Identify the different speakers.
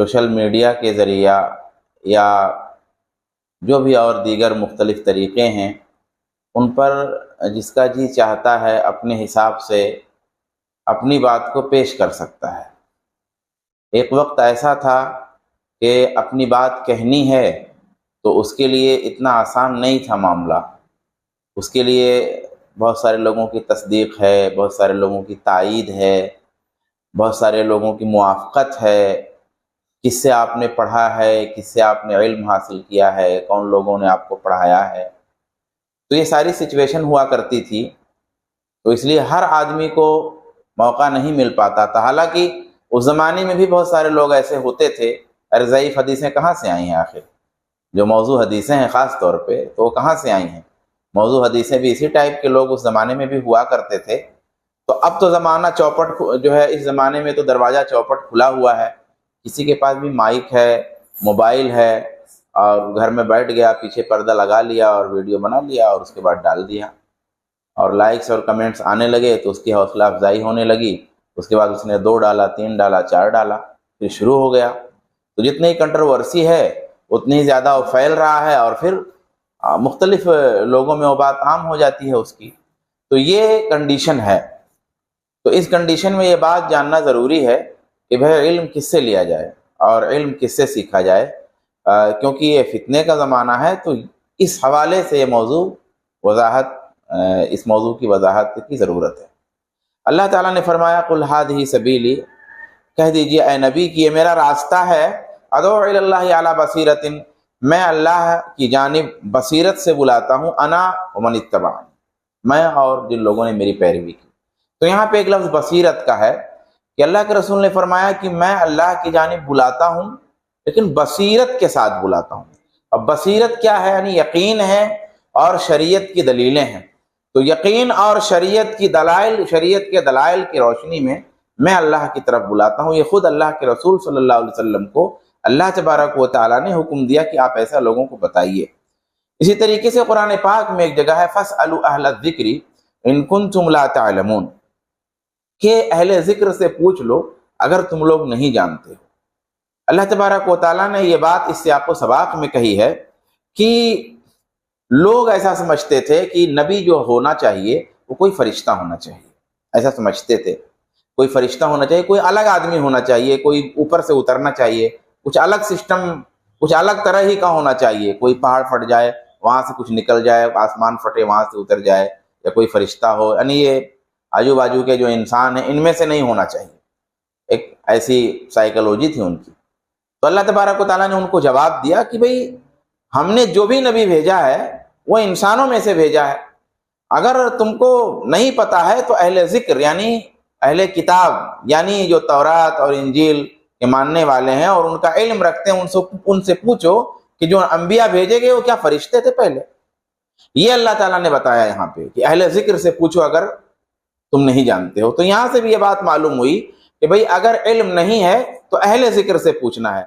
Speaker 1: Social media کے ذریعہ یا جو بھی اور دیگر مختلف طریقے ہیں ان پر جس کا جی چاہتا ہے اپنے حساب سے اپنی بات کو پیش کر سکتا ہے۔ ایک وقت ایسا تھا کہ اپنی بات کہنی ہے تو اس کے لیے اتنا آسان نہیں تھا معاملہ، اس کے لیے بہت سارے لوگوں کی تصدیق ہے، بہت سارے لوگوں کی تائید ہے، بہت سارے لوگوں کی موافقت ہے، کس سے آپ نے پڑھا ہے، کس سے آپ نے علم حاصل کیا ہے، کون لوگوں نے آپ کو پڑھایا ہے۔ تو یہ ساری سچویشن ہوا کرتی تھی، تو اس لیے ہر آدمی کو موقع نہیں مل پاتا تھا۔ حالانکہ اس زمانے میں بھی بہت سارے لوگ ایسے ہوتے تھے۔ ضعیف حدیثیں کہاں سے آئی ہیں آخر؟ جو موضوع حدیثیں ہیں خاص طور پہ تو وہ کہاں سے آئی ہیں؟ موضوع حدیثیں بھی اسی ٹائپ کے لوگ اس زمانے میں بھی ہوا کرتے تھے۔ تو اب تو زمانہ چوپٹ جو ہے، اس زمانے میں تو دروازہ چوپٹ کھلا ہوا ہے، کسی کے پاس بھی مائک ہے، موبائل ہے، اور گھر میں بیٹھ گیا، پیچھے پردہ لگا لیا اور ویڈیو بنا لیا اور اس کے بعد ڈال دیا، اور لائکس اور کمنٹس آنے لگے تو اس کی حوصلہ افزائی ہونے لگی۔ اس کے بعد اس نے 2 ڈالا، 3 ڈالا، 4 ڈالا، پھر شروع ہو گیا۔ تو جتنی کنٹروورسی ہے اتنی ہی زیادہ وہ پھیل رہا ہے، اور پھر مختلف لوگوں میں وہ بات عام ہو جاتی ہے اس کی۔ تو یہ کنڈیشن ہے۔ تو اس کنڈیشن میں یہ بات جاننا ضروری ہے کہ بھئی علم کس سے لیا جائے اور علم کس سے سیکھا جائے، کیونکہ یہ فتنے کا زمانہ ہے۔ تو اس حوالے سے یہ موضوع اس موضوع کی وضاحت کی ضرورت ہے۔ اللہ تعالیٰ نے فرمایا قل ھذہ سبیلی، کہہ دیجئے اے نبی کہ یہ میرا راستہ ہے، ادعو الی اللہ علی بصیرۃ، میں اللہ کی جانب بصیرت سے بلاتا ہوں، انا ومن اتبعنی، میں اور جن لوگوں نے میری پیروی کی۔ تو یہاں پہ ایک لفظ بصیرت کا ہے کہ اللہ کے رسول نے فرمایا کہ میں اللہ کی جانب بلاتا ہوں لیکن بصیرت کے ساتھ بلاتا ہوں۔ اب بصیرت کیا ہے؟ یعنی یقین ہے اور شریعت کی دلیلیں ہیں۔ تو یقین اور شریعت کی دلائل، شریعت کے دلائل کی روشنی میں اللہ کی طرف بلاتا ہوں۔ یہ خود اللہ کے رسول صلی اللہ علیہ وسلم کو اللہ تبارک و تعالیٰ نے حکم دیا کہ آپ ایسا لوگوں کو بتائیے۔ اسی طریقے سے قرآن پاک میں ایک جگہ ہے فَاسْأَلُوا أَهْلَ الذِّكْرِ إِن كُنتُمْ لَا تَعْلَمُونَ، کہ اہل ذکر سے پوچھ لو اگر تم لوگ نہیں جانتے ہو۔ اللہ تبارک و تعالیٰ نے یہ بات اس سیاق و سباق میں کہی ہے کہ لوگ ایسا سمجھتے تھے کہ نبی جو ہونا چاہیے وہ کوئی فرشتہ ہونا چاہیے، ایسا سمجھتے تھے، کوئی فرشتہ ہونا چاہیے، کوئی الگ آدمی ہونا چاہیے، کوئی اوپر سے اترنا چاہیے، کچھ الگ سسٹم، کچھ الگ طرح ہی کا ہونا چاہیے، کوئی پہاڑ پھٹ جائے وہاں سے کچھ نکل جائے، آسمان پھٹے وہاں سے اتر جائے، یا کوئی فرشتہ ہو، یعنی یہ آجو باجو کے جو انسان ہیں ان میں سے نہیں ہونا چاہیے۔ ایک ایسی سائیکالوجی تھی ان کی۔ تو اللہ تبارک و تعالیٰ نے ان کو جواب دیا کہ بھئی ہم نے جو بھی نبی بھیجا ہے وہ انسانوں میں سے بھیجا ہے، اگر تم کو نہیں پتا ہے تو اہل ذکر یعنی اہل کتاب، یعنی جو تورات اور انجیل کے ماننے والے ہیں اور ان کا علم رکھتے ہیں، ان سے پوچھو کہ جو انبیاء بھیجے گئے وہ کیا فرشتے تھے پہلے؟ یہ اللہ تعالیٰ نے بتایا یہاں پہ کہ اہل ذکر سے پوچھو اگر تم نہیں جانتے ہو۔ تو یہاں سے بھی یہ بات معلوم ہوئی کہ بھئی اگر علم نہیں ہے تو اہل ذکر سے پوچھنا ہے۔